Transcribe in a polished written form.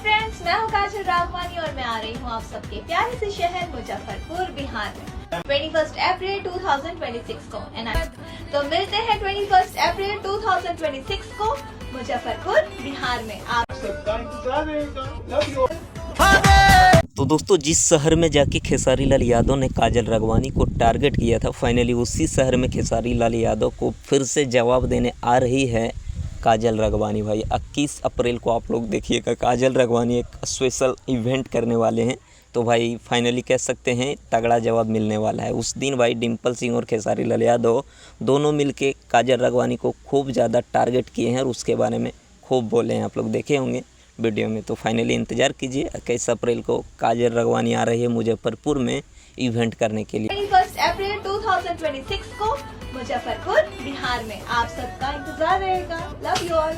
Friends, मैं हूँ काजल राघवानी और मैं आ रही हूँ आप सबके प्यारे से शहर मुजफ्फरपुर बिहार में 21 अप्रैल 2026 को। तो मिलते हैं 21 अप्रैल 2026 को मुजफ्फरपुर बिहार में। आप सबका इंतजार रहेगा। तो दोस्तों, जिस शहर में जाके खेसारी लाल यादव ने काजल राघवानी को टारगेट किया था, फाइनली उसी शहर में खेसारी लाल यादव को फिर से जवाब देने आ रही है काजल राघवानी। भाई 21 अप्रैल को आप लोग देखिएगा, काजल राघवानी एक स्पेशल इवेंट करने वाले हैं। तो भाई फाइनली कह सकते हैं तगड़ा जवाब मिलने वाला है। उस दिन भाई डिम्पल सिंह और खेसारी लाल यादव दोनों मिलके काजल राघवानी को खूब ज़्यादा टारगेट किए हैं और उसके बारे में खूब बोले हैं। आप लोग देखे होंगे वीडियो में। तो फाइनली इंतज़ार कीजिए, 21 अप्रैल को काजल राघवानी आ रही है मुजफ्फरपुर में इवेंट करने के लिए। 21 अप्रैल 2026 को मुजफ्फरपुर बिहार में। आप सबका इंतजार रहेगा। Love you all.